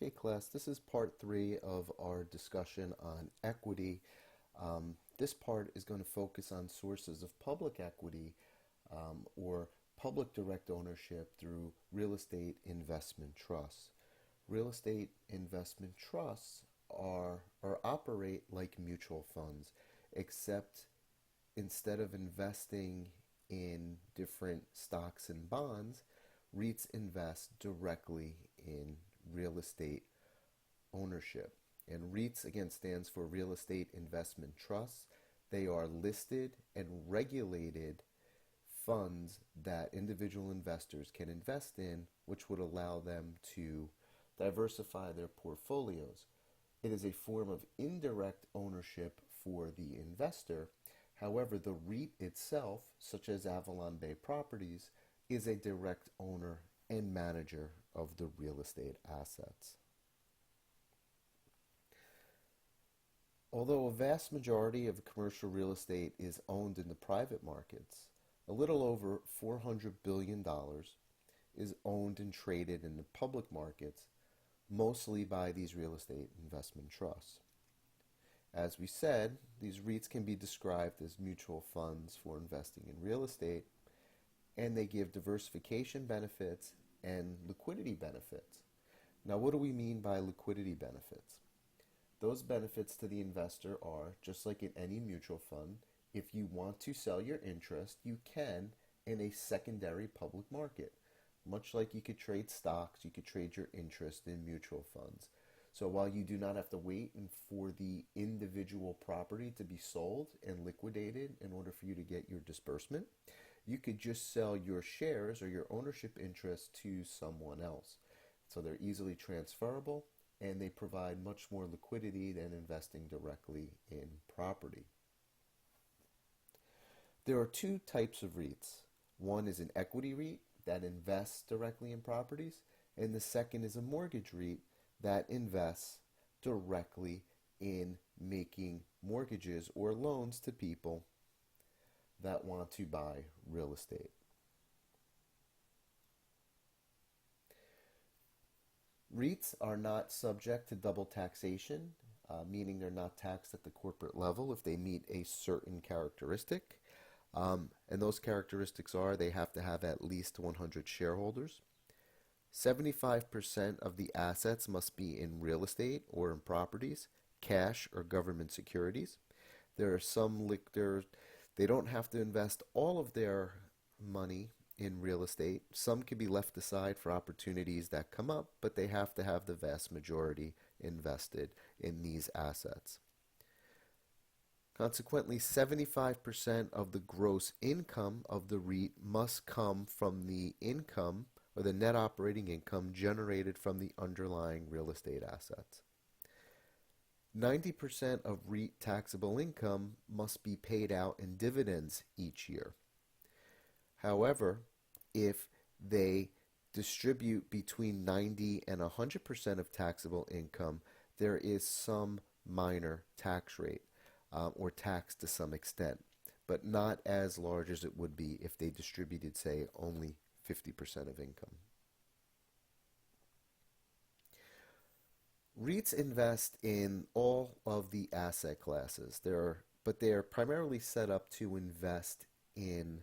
Okay, class, this is part 3 of our discussion on equity. This part is going to focus on sources of public equity or public direct ownership through real estate investment trusts. Real estate investment trusts are or operate like mutual funds, except instead of investing in different stocks and bonds, REITs invest directly in real estate ownership. And REITs, again, stands for Real Estate Investment Trusts. They are listed and regulated funds that individual investors can invest in, which would allow them to diversify their portfolios. It is a form of indirect ownership for the investor. However, the REIT itself, such as Avalon Bay Properties, is a direct owner and manager of the real estate assets. Although a vast majority of commercial real estate is owned in the private markets, a little over $400 billion is owned and traded in the public markets, mostly by these real estate investment trusts. As we said, these REITs can be described as mutual funds for investing in real estate, and they give diversification benefits and liquidity benefits. Now, what do we mean by liquidity benefits? Those benefits to the investor are, just like in any mutual fund, if you want to sell your interest, you can in a secondary public market. Much like you could trade stocks, you could trade your interest in mutual funds. So while you do not have to wait for the individual property to be sold and liquidated in order for you to get your disbursement, you could just sell your shares or your ownership interest to someone else. So they're easily transferable, and they provide much more liquidity than investing directly in property. There are two types of REITs. One is an equity REIT that invests directly in properties, and the second is a mortgage REIT that invests directly in making mortgages or loans to people that want to buy real estate. REITs are not subject to double taxation, meaning they're not taxed at the corporate level if they meet a certain characteristic. And those characteristics are they have to have at least 100 shareholders. 75% of the assets must be in real estate or in properties, cash or government securities. There are they don't have to invest all of their money in real estate. Some can be left aside for opportunities that come up, but they have to have the vast majority invested in these assets. Consequently, 75% of the gross income of the REIT must come from the income or the net operating income generated from the underlying real estate assets. 90% of REIT taxable income must be paid out in dividends each year. However, if they distribute between 90 and 100% of taxable income, there is some minor tax rate or tax to some extent, but not as large as it would be if they distributed, say, only 50% of income. REITs invest in all of the asset classes, but they are primarily set up to invest in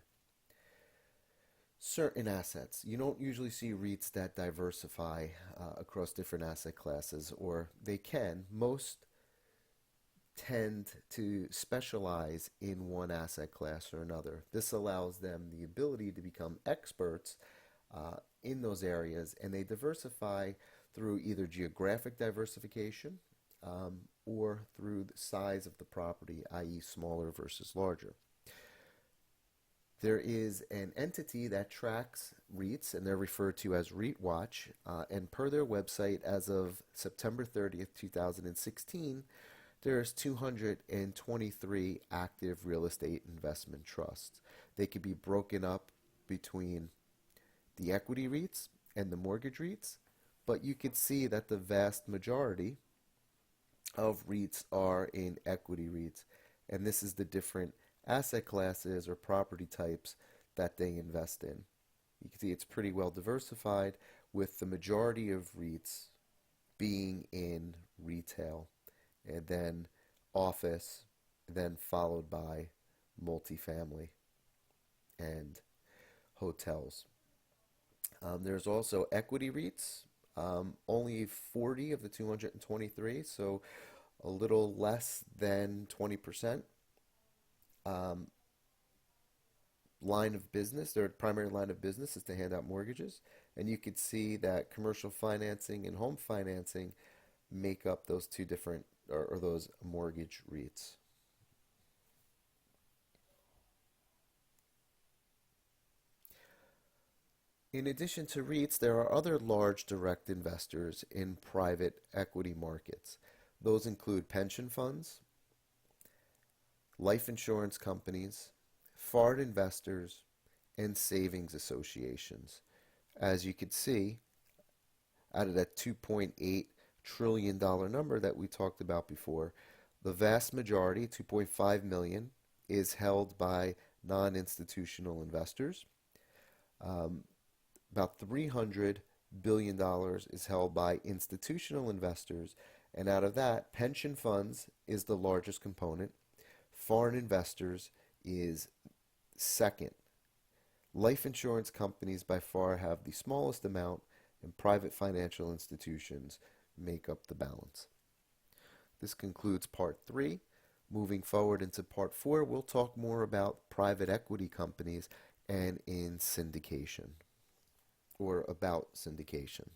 certain assets. You don't usually see REITs that diversify across different asset classes, or they can. Most tend to specialize in one asset class or another. This allows them the ability to become experts in those areas, and they diversify through either geographic diversification or through the size of the property, i.e. smaller versus larger. There is an entity that tracks REITs, and they're referred to as REITwatch, and per their website, as of September 30th, 2016, there's 223 active real estate investment trusts. They could be broken up between the equity REITs and the mortgage REITs, but you could see that the vast majority of REITs are in equity REITs, and this is the different asset classes or property types that they invest in. You can see it's pretty well diversified, with the majority of REITs being in retail, and then office, then followed by multifamily and hotels. There's also equity REITs, only 40 of the 223, so a little less than 20%. Um, Line of business, their primary line of business is to hand out mortgages. And you could see that commercial financing and home financing make up those two different, or those mortgage REITs. In addition to REITs, there are other large direct investors in private equity markets. Those include pension funds, life insurance companies, foreign investors, and savings associations. As you can see, out of that $2.8 trillion number that we talked about before, the vast majority, 2.5 million, is held by non-institutional investors. Um, about $300 billion is held by institutional investors, and out of that, pension funds is the largest component. Foreign investors is second. Life insurance companies by far have the smallest amount, and private financial institutions make up the balance. This concludes part 3. Moving forward into part 4, we'll talk more about private equity companies and in syndication, or about syndication.